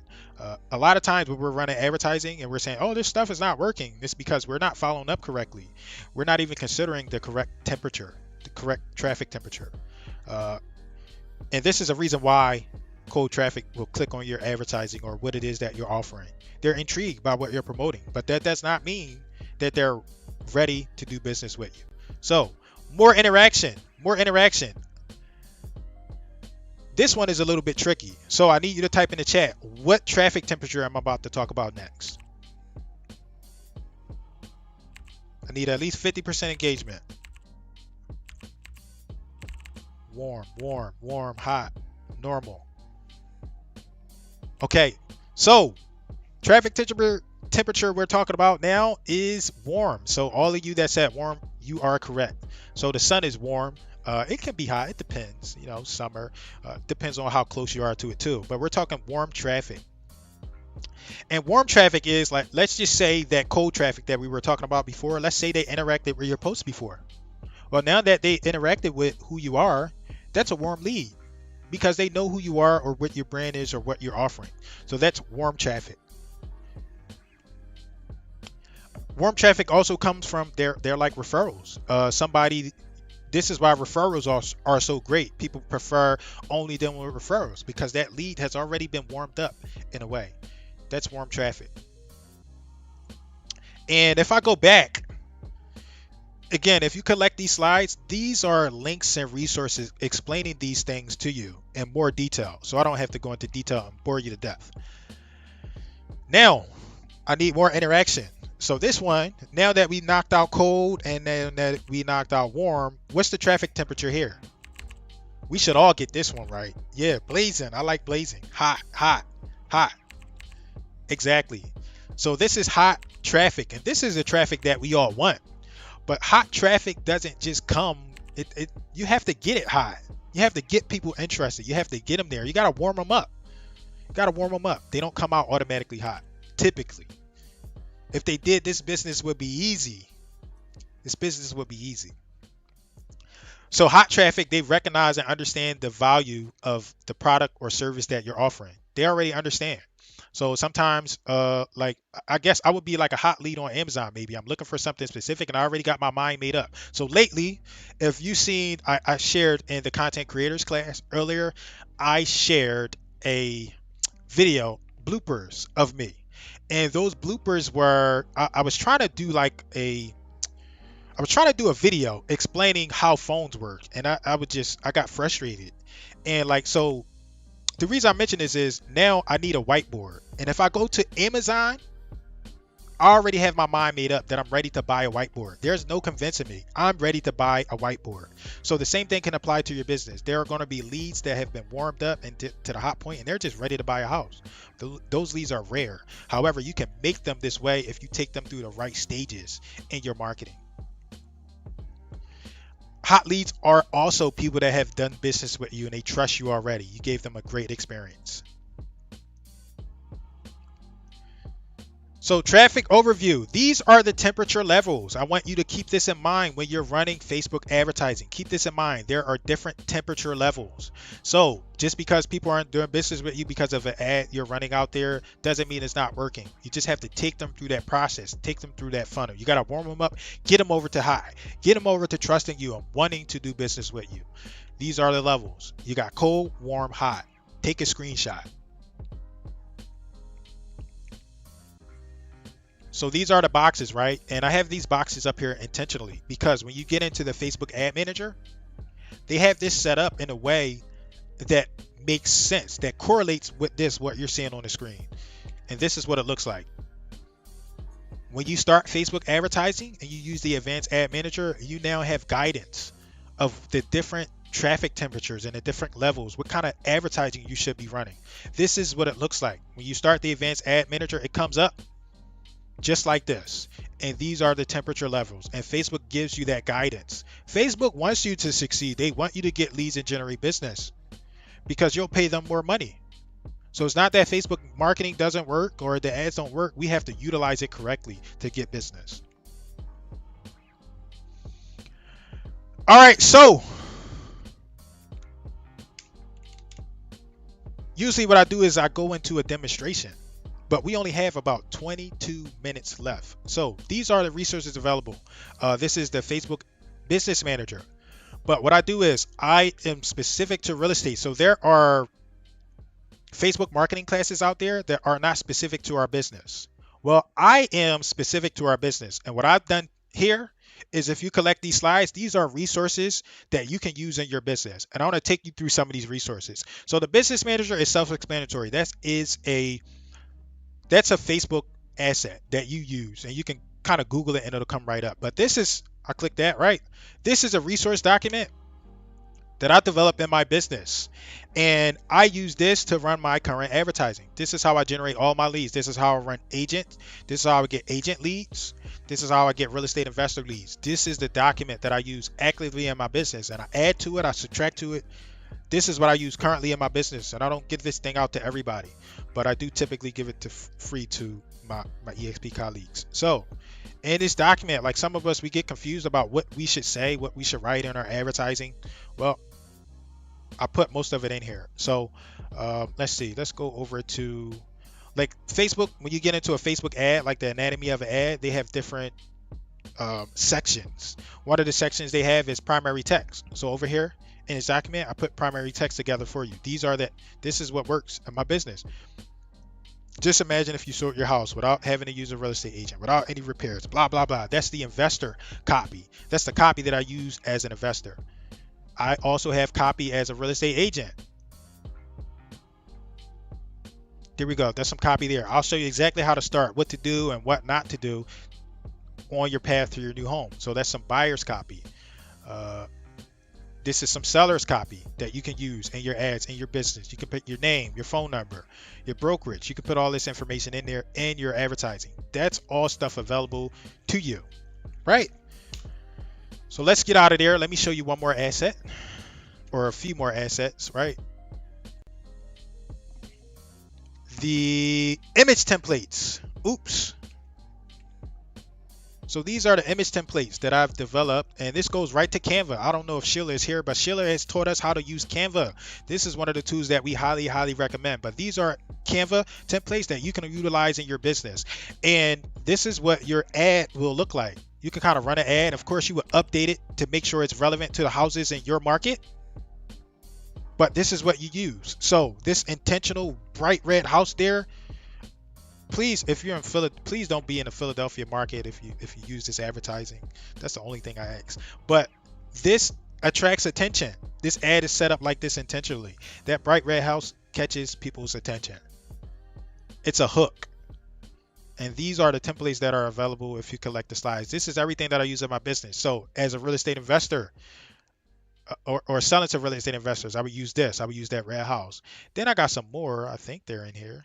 A lot of times when we're running advertising and we're saying, oh, this stuff is not working, it's because we're not following up correctly. We're not even considering the correct temperature, the correct traffic temperature. And this is a reason why cold traffic will click on your advertising or what it is that you're offering. They're intrigued by what you're promoting, but that does not mean that they're ready to do business with you. So more interaction. This one is a little bit tricky. So I need you to type in the chat, what traffic temperature I'm about to talk about next. I need at least 50% engagement. Warm, hot, normal. Okay, so traffic temperature we're talking about now is warm. So all of you that said warm, you are correct. So the sun is warm. It can be hot. It depends. Summer depends on how close you are to it too. But we're talking warm traffic. And warm traffic is like, let's just say that cold traffic that we were talking about before. Let's say they interacted with your post before. Well, now that they interacted with who you are, that's a warm lead because they know who you are or what your brand is or what you're offering. So that's warm traffic. Warm traffic also comes from they're like referrals. This is why referrals are so great. People prefer only them with referrals because that lead has already been warmed up in a way. That's warm traffic. And if I go back, again, if you collect these slides, these are links and resources explaining these things to you in more detail. So I don't have to go into detail and bore you to death. Now, I need more interaction. So this one, now that we knocked out cold and then that we knocked out warm, what's the traffic temperature here? We should all get this one right. Yeah, blazing. I like blazing. Hot, hot, hot. Exactly. So this is hot traffic, and this is the traffic that we all want. But hot traffic doesn't just come. You have to get it hot. You have to get people interested. You have to get them there. You got to warm them up. They don't come out automatically hot, typically. If they did, this business would be easy. So hot traffic, they recognize and understand the value of the product or service that you're offering. They already understand. So sometimes, like, I guess I would be like a hot lead on Amazon. Maybe I'm looking for something specific and I already got my mind made up. So lately, if you've seen, I shared in the content creators class earlier, I shared a video bloopers of me. And those bloopers were, I was trying to do a video explaining how phones work. And I got frustrated. And like, so the reason I mention this is now I need a whiteboard. And if I go to Amazon, I already have my mind made up that I'm ready to buy a whiteboard. There's no convincing me. I'm ready to buy a whiteboard. So the same thing can apply to your business. There are going to be leads that have been warmed up and to the hot point, and they're just ready to buy a house. Those leads are rare. However, you can make them this way if you take them through the right stages in your marketing. Hot leads are also people that have done business with you and they trust you already. You gave them a great experience. So traffic overview, these are the temperature levels. I want you to keep this in mind when you're running Facebook advertising. Keep this in mind. There are different temperature levels. So just because people aren't doing business with you because of an ad you're running out there doesn't mean it's not working. You just have to take them through that process, take them through that funnel. You got to warm them up, get them over to high, get them over to trusting you and wanting to do business with you. These are the levels. You got cold, warm, hot. Take a screenshot. So these are the boxes, right? And I have these boxes up here intentionally because when you get into the Facebook Ad Manager, they have this set up in a way that makes sense, that correlates with what you're seeing on the screen. And this is what it looks like. When you start Facebook advertising and you use the Advanced Ad Manager, you now have guidance of the different traffic temperatures and the different levels, what kind of advertising you should be running. This is what it looks like. When you start the Advanced Ad Manager, it comes up just like this, and these are the temperature levels, and Facebook gives you that guidance. Facebook wants you to succeed. They want you to get leads and generate business because you'll pay them more money. So it's not that Facebook marketing doesn't work or the ads don't work. We have to utilize it correctly to get business. All right, so usually what I do is I go into a demonstration, but we only have about 22 minutes left. So these are the resources available. This is the Facebook Business Manager. But what I do is I am specific to real estate. So there are Facebook marketing classes out there that are not specific to our business. Well, I am specific to our business. And what I've done here is if you collect these slides, these are resources that you can use in your business. And I want to take you through some of these resources. So the Business Manager is self-explanatory. That's a Facebook asset that you use, and you can kind of Google it and it'll come right up. But this is, I click that, right? This is a resource document that I developed in my business, and I use this to run my current advertising. This is how I generate all my leads. This is how I run agent. This is how I get agent leads. This is how I get real estate investor leads. This is the document that I use actively in my business, and I add to it, I subtract to it. This is what I use currently in my business, and I don't give this thing out to everybody, but I do typically give it to free to my eXp colleagues. So in this document, like some of us, we get confused about what we should say, what we should write in our advertising. Well, I put most of it in here. So let's see, let's go over to like Facebook. When you get into a Facebook ad, like the anatomy of an ad, they have different sections. One of the sections they have is primary text. So over here in this document, I put primary text together for you. This is what works in my business. Just imagine if you sold your house without having to use a real estate agent, without any repairs, blah, blah, blah. That's the investor copy. That's the copy that I use as an investor. I also have copy as a real estate agent. There we go. That's some copy there. I'll show you exactly how to start, what to do and what not to do on your path to your new home. So that's some buyer's copy. This is some seller's copy that you can use in your ads, in your business. You can put your name, your phone number, your brokerage. You can put all this information in there in your advertising. That's all stuff available to you, right? So let's get out of there. Let me show you one more asset or a few more assets, right? The image templates. Oops. So these are the image templates that I've developed, and this goes right to Canva. I don't know if Sheila is here, but Sheila has taught us how to use Canva. This is one of the tools that we highly, highly recommend. But these are Canva templates that you can utilize in your business. And this is what your ad will look like. You can kind of run an ad. Of course, you would update it to make sure it's relevant to the houses in your market. But this is what you use. So this intentional bright red house there, please, if you're in please don't be in the Philadelphia market if you use this advertising. That's the only thing I ask. But this attracts attention. This ad is set up like this intentionally. That bright red house catches people's attention. It's a hook. And these are the templates that are available if you collect the slides. This is everything that I use in my business. So as a real estate investor, or selling to real estate investors, I would use this. I would use that red house. Then I got some more. I think they're in here.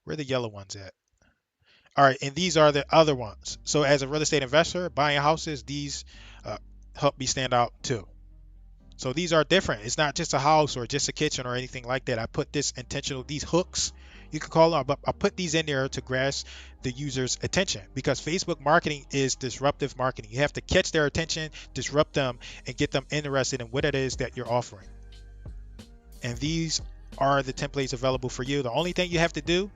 Where are the yellow ones at? All right, and these are the other ones. So as a real estate investor, buying houses, these help me stand out too. So these are different. It's not just a house or just a kitchen or anything like that. I put this intentional, these hooks, you could call them, but I put these in there to grasp the user's attention, because Facebook marketing is disruptive marketing. You have to catch their attention, disrupt them, and get them interested in what it is that you're offering. And these are the templates available for you. The only thing you have to do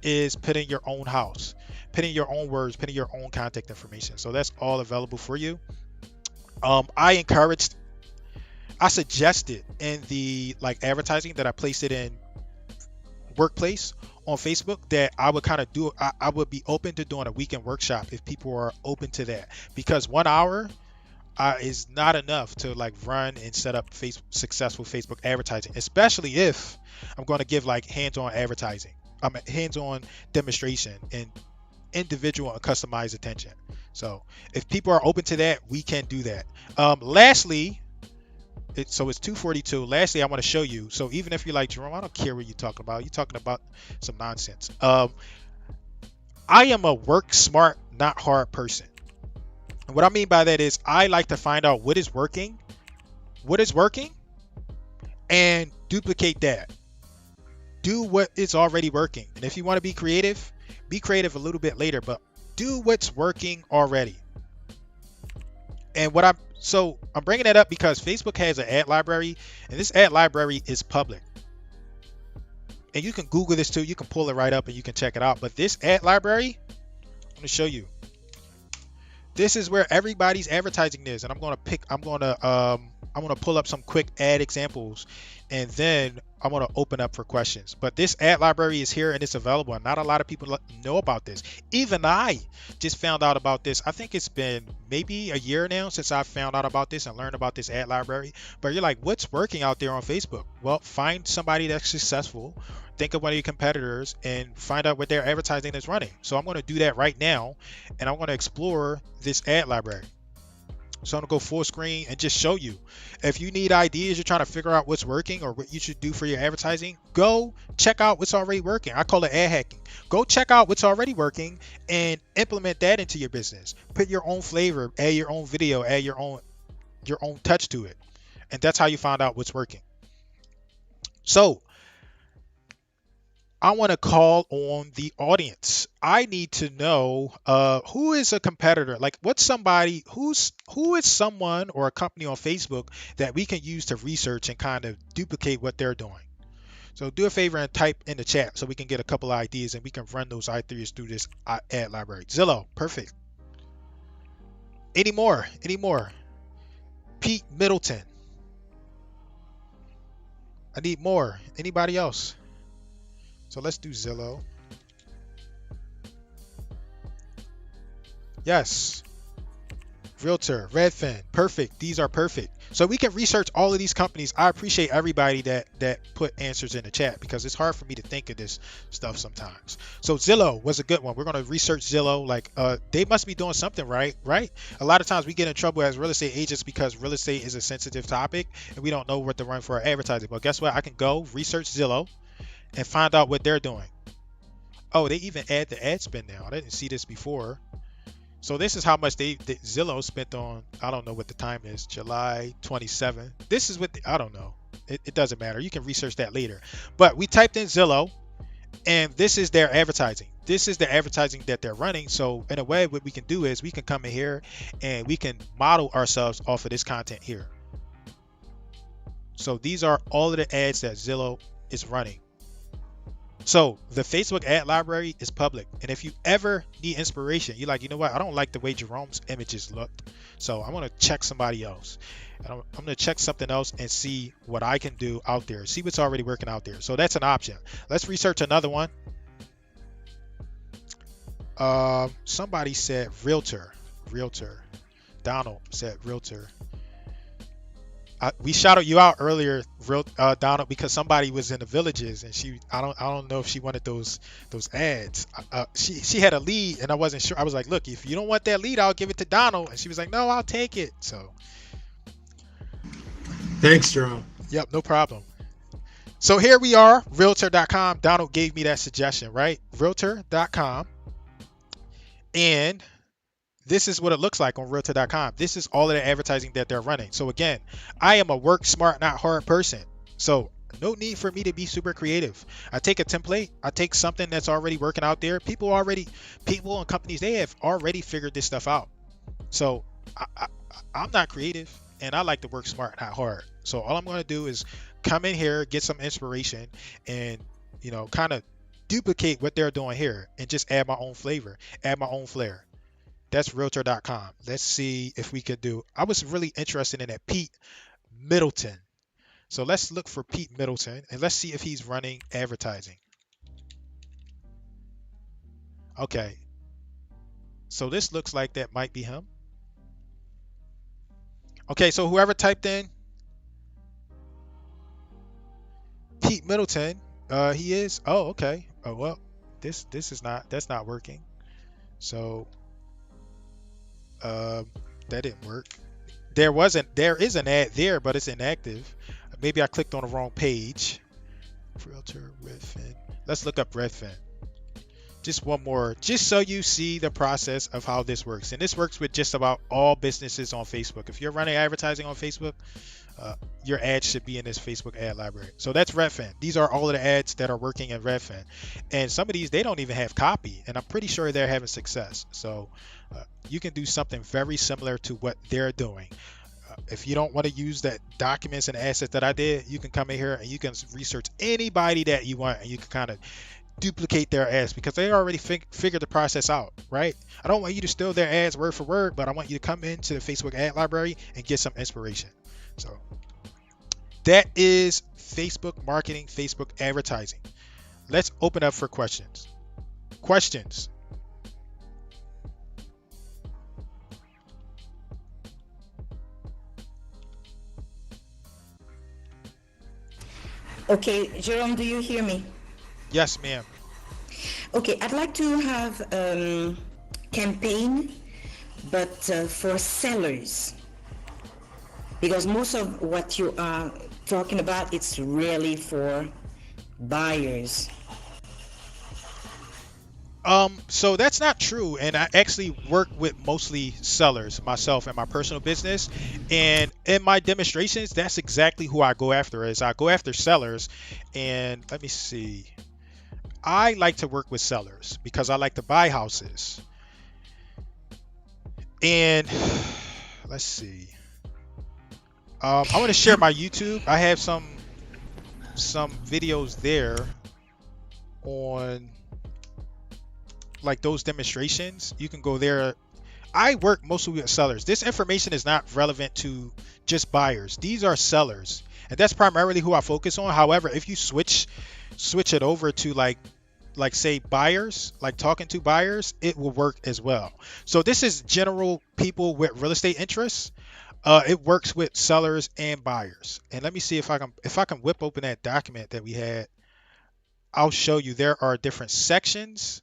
is put in your own house, put in your own words, put in your own contact information. So that's all available for you. I suggested in the advertising that I placed it in workplace on Facebook that I would kind of do. I would be open to doing a weekend workshop if people are open to that, because 1 hour is not enough to run and set up successful Facebook advertising, especially if I'm going to give hands-on advertising, hands-on demonstration and individual and customized attention. So if people are open to that, we can do that. Lastly, so it's 2:42. Lastly, I want to show you. So even if you're like, Jerome, I don't care what you're talking about. You're talking about some nonsense. I am a work smart, not hard person. And what I mean by that is I like to find out what is working, and duplicate that. Do what is already working. And if you want to be creative a little bit later, but do what's working already. And I'm bringing that up because Facebook has an ad library, and this ad library is public. And you can Google this too. You can pull it right up and you can check it out. But this ad library, I'm going to show you. This is where everybody's advertising is, and I'm going to pull up some quick ad examples, and then I want to open up for questions. But this ad library is here and it's available, and not a lot of people know about this. Even I just found out about this. I think it's been maybe a year now since I found out about this and learned about this ad library. But you're like, what's working out there on Facebook? Well, find somebody that's successful. Think of one of your competitors and find out what their advertising is running. So I'm going to do that right now, and I'm going to explore this ad library. So I'm going to go full screen and just show you. If you need ideas, you're trying to figure out what's working or what you should do for your advertising, go check out what's already working. I call it ad hacking. Go check out what's already working and implement that into your business. Put your own flavor, add your own video, add your own touch to it. And that's how you find out what's working. So I want to call on the audience. I need to know who is a competitor. Who is someone or a company on Facebook that we can use to research and kind of duplicate what they're doing. So do a favor and type in the chat so we can get a couple of ideas and we can run those ideas through this ad library. Zillow, perfect. Any more? Pete Middleton. I need more. Anybody else? So let's do Zillow. Yes. Realtor, Redfin, perfect. These are perfect. So we can research all of these companies. I appreciate everybody that put answers in the chat, because it's hard for me to think of this stuff sometimes. So Zillow was a good one. We're going to research Zillow. They must be doing something right? A lot of times we get in trouble as real estate agents because real estate is a sensitive topic and we don't know what to run for our advertising. But guess what? I can go research Zillow and find out what they're doing. Oh, they even add the ad spend now. I didn't see this before. So this is how much Zillow spent on, I don't know what the time is, July 27. This is what, I don't know. It doesn't matter. You can research that later. But we typed in Zillow, and this is their advertising. This is the advertising that they're running. So in a way, what we can do is we can come in here and we can model ourselves off of this content here. So these are all of the ads that Zillow is running. So the Facebook ad library is public. And if you ever need inspiration, you're like, you know what? I don't like the way Jerome's images looked. So I want to check somebody else. And I'm going to check something else and see what I can do out there. See what's already working out there. So that's an option. Let's research another one. Somebody said Realtor. Donald said Realtor. We shouted you out earlier, real Donald, because somebody was in the villages, and I don't know if she wanted those ads. She had a lead, and I wasn't sure. I was like, look, if you don't want that lead, I'll give it to Donald, and she was like, no, I'll take it. So, Thanks, Jerome. yep, no problem. So here we are, Realtor.com. Donald gave me that suggestion, right? Realtor.com, and this is what it looks like on Realtor.com. This is all of the advertising that they're running. So again, I am a work smart, not hard person. So no need for me to be super creative. I take a template. I take something that's already working out there. People and companies, they have already figured this stuff out. So I'm not creative, and I like to work smart, not hard. So all I'm going to do is come in here, get some inspiration, and kind of duplicate what they're doing here, and just add my own flavor, add my own flair. That's Realtor.com. Let's see if we could do. I was really interested in that Pete Middleton. So let's look for Pete Middleton, and let's see if he's running advertising. Okay. So this looks like that might be him. Okay, so whoever typed in Pete Middleton, he is. Oh, okay. Oh well, this is not. That's not working. So that didn't work. There is an ad there, but it's inactive. Maybe I clicked on the wrong page. Realtor Redfin. Let's look up Redfin. Just one more, just so you see the process of how this works. And this works with just about all businesses on Facebook. If you're running advertising on Facebook, your ads should be in this Facebook ad library. So that's Redfin. These are all of the ads that are working in Redfin. And some of these, they don't even have copy. And I'm pretty sure they're having success. So you can do something very similar to what they're doing. If you don't want to use that documents and assets that I did, you can come in here and you can research anybody that you want, and you can kind of duplicate their ads because they already figured the process out, right? I don't want you to steal their ads word for word, but I want you to come into the Facebook ad library and get some inspiration. So that is Facebook marketing, Facebook advertising. Let's open up for questions. Questions. Okay, Jerome, do you hear me? Yes, ma'am. Okay, I'd like to have campaign, but for sellers, because most of what you are talking about, it's really for buyers. So that's not true, and I actually work with mostly sellers myself in my personal business, and in my demonstrations, that's exactly who I go after. Is I go after sellers, and let me see. I like to work with sellers because I like to buy houses. And let's see. I want to share my YouTube. I have some videos there on like those demonstrations. You can go there. I work mostly with sellers. This information is not relevant to just buyers. These are sellers, and that's primarily who I focus on. However, if you switch it over to like say buyers, like talking to buyers, it will work as well. So this is general people with real estate interests. It works with sellers and buyers. And let me see if I can whip open that document that we had. I'll show you there are different sections.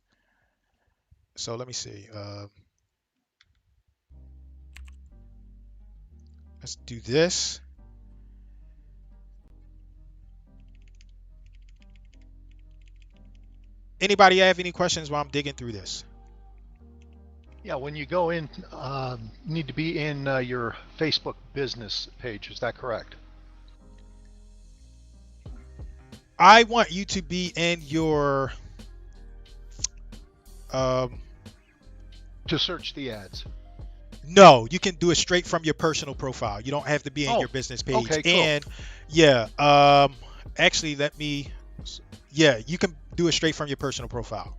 So let me see. Let's do this. Anybody have any questions while I'm digging through this? Yeah, when you go in, you need to be in your Facebook business page. Is that correct? I want you to be in your To search the ads. no, you can do it straight from your personal profile. You don't have to be in your business page. Okay, cool. And yeah, actually you can do it straight from your personal profile.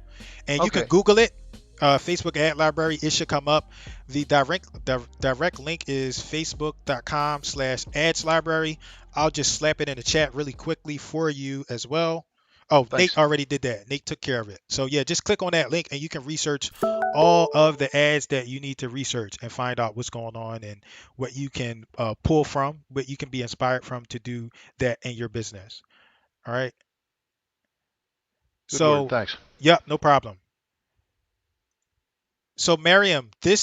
And you can Okay. Google it. Facebook ad library, it should come up. The direct link is facebook.com/ads library. I'll just slap it in the chat really quickly for you as well. Oh, Nate Thanks. already did that. Nate took care of it. So yeah, just click on that link and you can research all of the ads that you need to research and find out what's going on and what you can pull from, what you can be inspired from to do that in your business. All right. Good word. So, Thanks. yep, no problem. So, Miriam, I'm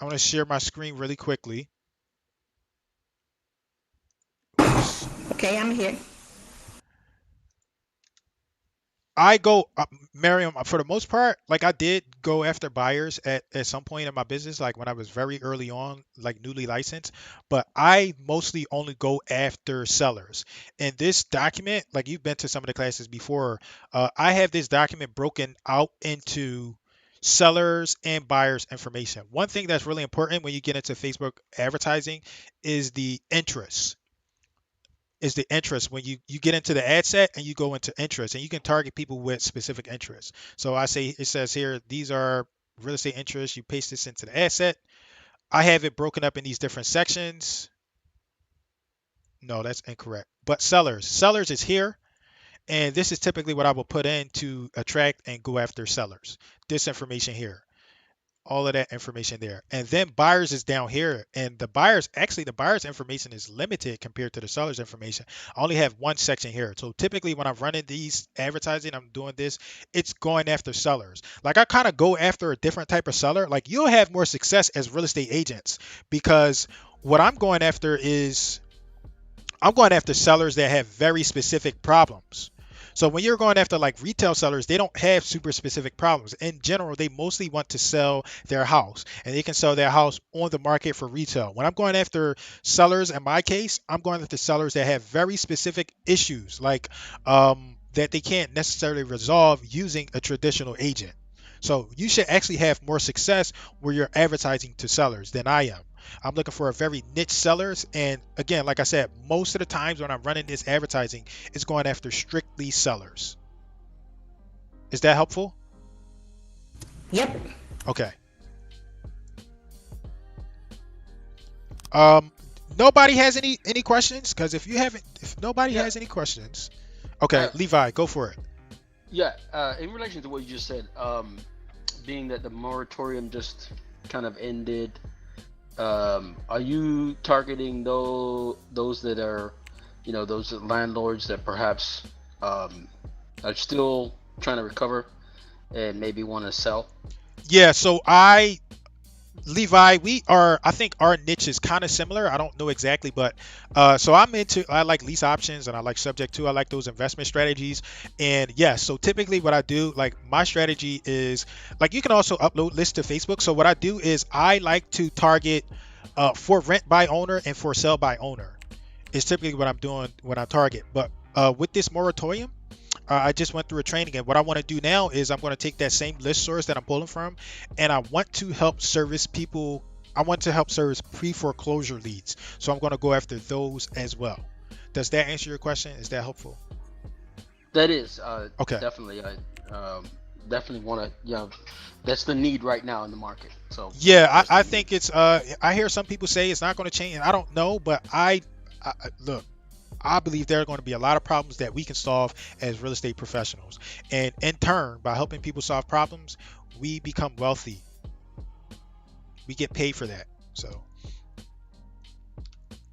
going to share my screen really quickly. Oops. Okay, I'm here. I go, Miriam, for the most part, like I did go after buyers at some point in my business, like when I was very early on, like newly licensed, but I mostly only go after sellers. And this document, like you've been to some of the classes before, I have this document broken out into sellers and buyers information. One thing that's really important when you get into Facebook advertising is the interest when you get into the ad set and you go into interest and you can target people with specific interests. So I say it says here these are real estate interests. You paste this into the ad set. I have it broken up in these different sections. No, that's incorrect. But sellers is here, and this is typically what I will put in to attract and go after sellers. This information here, all of that information there. And then buyers is down here. And the buyers information is limited compared to the seller's information. I only have one section here. So typically when I'm running these advertising, I'm doing this, it's going after sellers. Like I kind of go after a different type of seller. Like you'll have more success as real estate agents because what I'm going after sellers that have very specific problems. So when you're going after like retail sellers, they don't have super specific problems. In general, they mostly want to sell their house and they can sell their house on the market for retail. When I'm going after sellers, in my case, I'm going after sellers that have very specific issues like that they can't necessarily resolve using a traditional agent. So you should actually have more success where you're advertising to sellers than I am. I'm looking for a very niche sellers. And again, like I said, most of the times when I'm running this advertising, it's going after strictly sellers. Is that helpful? Yep. Okay. Um, nobody has any questions? Because if nobody Yeah. has any questions, okay, Uh, Levi, go for it. yeah. In relation to what you just said, being that the moratorium just kind of ended, are you targeting those that are, those landlords that perhaps are still trying to recover and maybe want to sell? Yeah, so Levi, I think our niche is kind of similar. I don't know exactly, but so I like lease options and I like subject to, I like those investment strategies. And yeah, so typically what I do, like my strategy is like you can also upload lists to Facebook. So what I do is I like to target for rent by owner and for sell by owner is typically what I'm doing when I target. But with this moratorium, I just went through a training, and what I want to do now is I'm going to take that same list source that I'm pulling from, and I want to help service people. I want to help service pre-foreclosure leads, so I'm going to go after those as well. Does that answer your question? Is that helpful? That is Okay. definitely. I definitely want to. That's the need right now in the market. So Yeah, that's the I need. think it's. I hear some people say it's not going to change, and I don't know, but look. I believe there are going to be a lot of problems that we can solve as real estate professionals. And in turn, by helping people solve problems, we become wealthy. We get paid for that. So,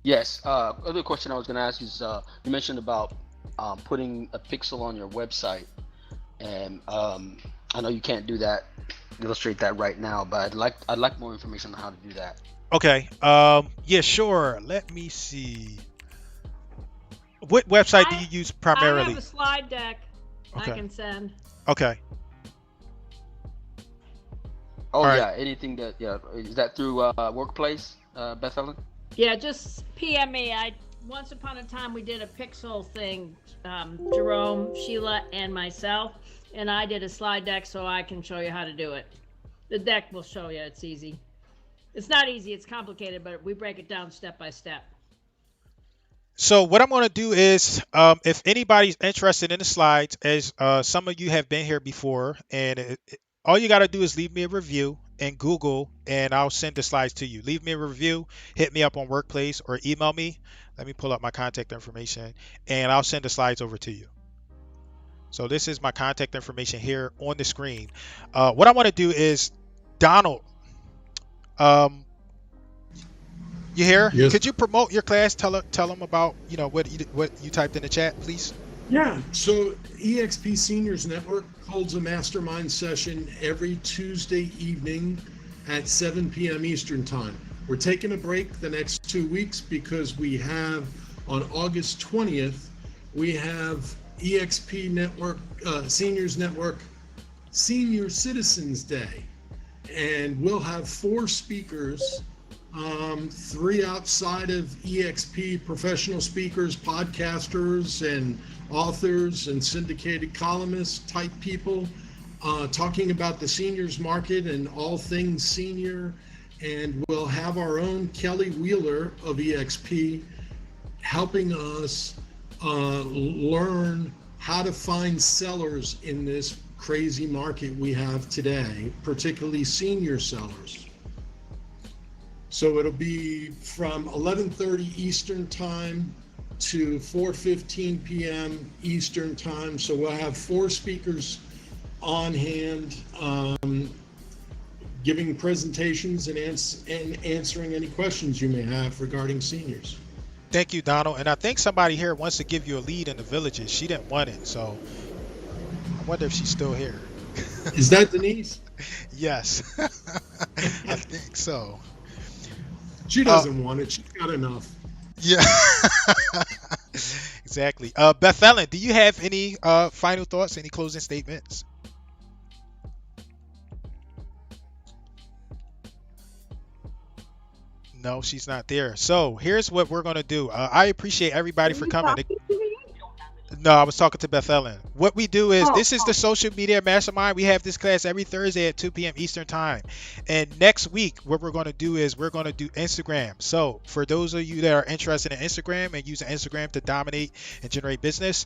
Yes. Other question I was going to ask is, you mentioned about putting a pixel on your website, and I know you can't do that, illustrate that right now, but I'd like more information on how to do that. okay. Yeah, sure. Let me see. What website do you use I have primarily? a slide deck I Okay. can send. Okay. Oh All right. yeah, anything that is that through Workplace, Beth Ellen? Yeah, just PM me. Once upon a time we did a pixel thing, Jerome, Sheila, and myself, and I did a slide deck so I can show you how to do it. The deck will show you. It's easy. It's not easy. It's complicated, but we break it down step by step. So what I'm going to do is, if anybody's interested in the slides, as some of you have been here before, and all you got to do is leave me a review in Google, and I'll send the slides to you. Leave me a review, hit me up on Workplace, or email me. Let me pull up my contact information, and I'll send the slides over to you. So this is my contact information here on the screen. What I want to do is, Donald, um, you here? Yes. Could you promote your class? Tell them about what you typed in the chat, please. Yeah. So eXp Seniors Network holds a mastermind session every Tuesday evening at 7 p.m. Eastern Time. We're taking a break the next 2 weeks because we have on August 20th, we have eXp Network, Seniors Network Senior Citizens Day. And we'll have 4 speakers, 3 outside of eXp, professional speakers, podcasters, and authors and syndicated columnists type people, talking about the seniors market and all things senior. And we'll have our own Kelly Wheeler of eXp helping us learn how to find sellers in this crazy market we have today, particularly senior sellers. So it'll be from 11:30 Eastern Time to 4:15 p.m. Eastern Time. So we'll have 4 speakers on hand, giving presentations and answering any questions you may have regarding seniors. Thank you, Donald. And I think somebody here wants to give you a lead in the villages. She didn't want it, so I wonder if she's still here. Is that Denise? Yes, I think so. She doesn't want it. She's got enough. Yeah, exactly. Beth Ellen, do you have any final thoughts, any closing statements? No, she's not there. So here's what we're going to do. I appreciate everybody for coming. No, I was talking to Beth Ellen. What we do is, this is the social media mastermind. We have this class every Thursday at 2 p.m. Eastern Time. And next week, what we're going to do is we're going to do Instagram. So for those of you that are interested in Instagram and using Instagram to dominate and generate business,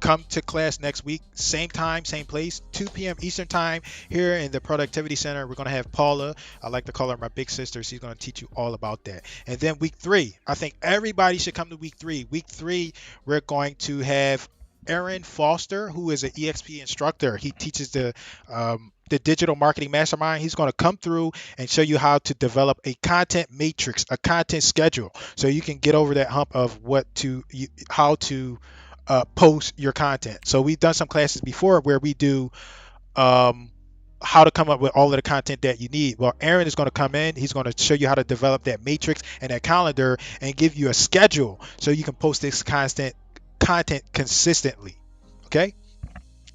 come to class next week. Same time, same place, 2 p.m. Eastern Time here in the Productivity Center. We're going to have Paula. I like to call her my big sister. She's going to teach you all about that. And then week 3, I think everybody should come to week 3. Week 3, we're going to have Aaron Foster, who is an eXp instructor. He teaches the digital marketing mastermind. He's going to come through and show you how to develop a content matrix, a content schedule, so you can get over that hump of how to post your content. So we've done some classes before where we do how to come up with all of the content that you need. Well, Aaron is going to come in. He's going to show you how to develop that matrix and that calendar and give you a schedule so you can post this content consistently. Okay,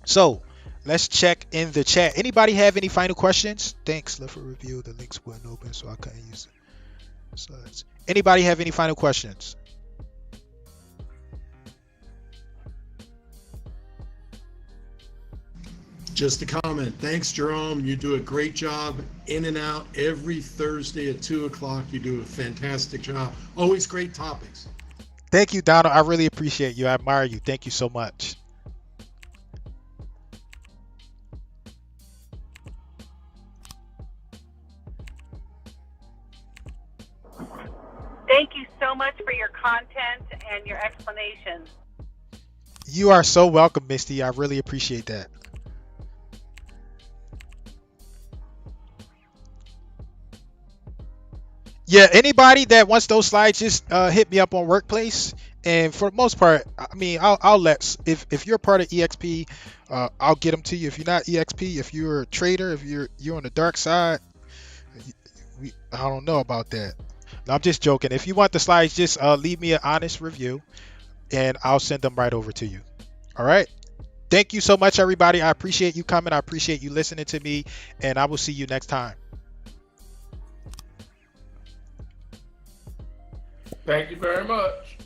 so let's check in the chat. Anybody have any final questions? Thanks. Left for review. The links weren't open, so I couldn't use the slides. Anybody have any final questions? Just a comment. Thanks, Jerome. You do a great job in and out every Thursday at 2 o'clock. You do a fantastic job. Always great topics. Thank you, Donald. I really appreciate you. I admire you. Thank you so much. Thank you so much for your content and your explanations. You are so welcome, Misty. I really appreciate that. Yeah, anybody that wants those slides, just hit me up on Workplace. And for the most part, I mean, I'll let, if you're part of eXp, I'll get them to you. If you're not eXp, if you're a trader, if you're on the dark side, I don't know about that. No, I'm just joking. If you want the slides, just leave me an honest review, and I'll send them right over to you. All right. Thank you so much, everybody. I appreciate you coming. I appreciate you listening to me, and I will see you next time. Thank you very much.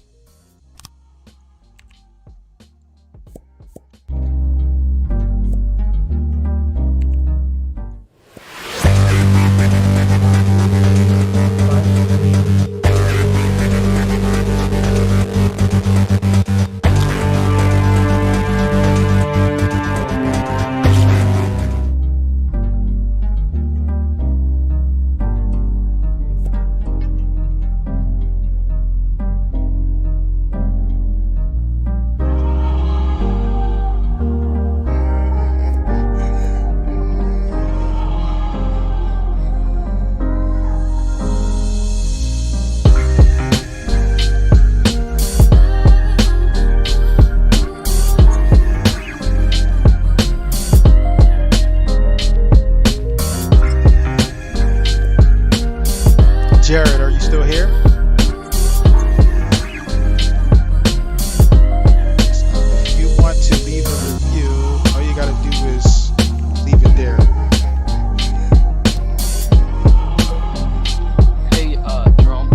still here? If you want to leave a review, all you gotta do is leave it there. Hey, Jerome.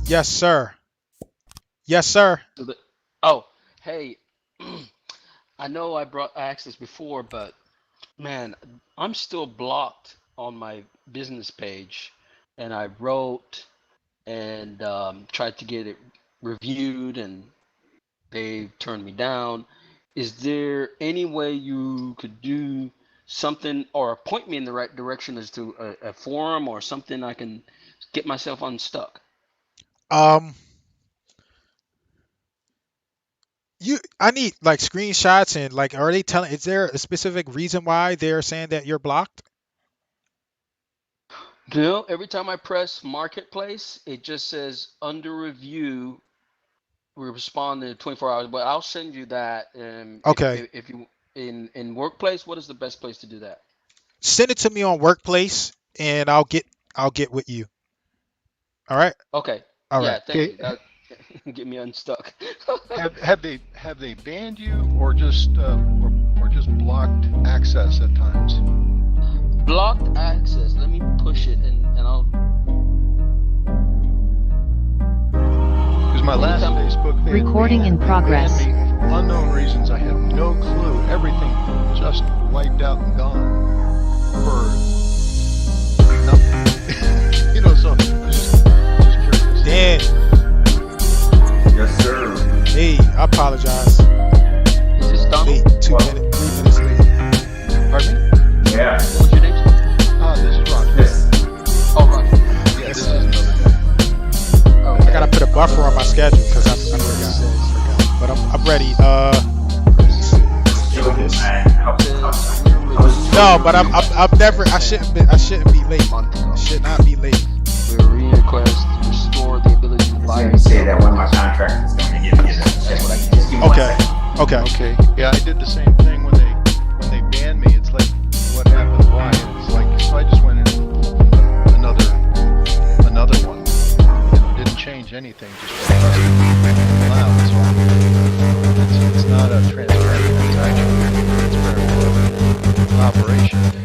Yes, sir. Yes, sir. Oh, hey. I know I asked this before, but man, I'm still blocked on my business page, and I wrote and tried to get it reviewed, and they turned me down. Is there any way you could do something or point me in the right direction as to a forum or something I can get myself unstuck? Um, I need like screenshots and like, are they telling? Is there a specific reason why they're saying that you're blocked? No, every time I press marketplace, it just says under review. We respond in 24 hours, but I'll send you that. Okay. If you in workplace, what is the best place to do that? Send it to me on Workplace, and I'll get with you. All right. Okay. All right. Yeah, thank Okay. you. That get me unstuck. Have they banned you or just blocked access at times? Blocked access. Let me push it and I'll. Because my last Facebook, Recording in progress. banned me for unknown reasons. I have no clue. Everything just wiped out and gone for nothing. You know, so I was just curious. Dan. Yes, sir. Hey, I apologize. Is this done? Late, 3 minutes late. Pardon me? Yeah. What was your name? This is Roger. Yes. Oh, right. Yeah, this is another day. Okay. I gotta put a buffer on my schedule because I forgot. But I'm ready. Let's see. Get this. No, but I'm never. I shouldn't be late. I should not be late. We request to restore the ability to buy. Let me say that one of my contractors is going to give me this. That's what I can just give me 1 Okay. second. Okay. Okay. Yeah, I did the same thing when they banned me. It's like, what happened? Why? It's like, so I just went in and opened another one. Didn't change anything. Just pressed allow. So it's not a transparent transaction. It's a transparent operation.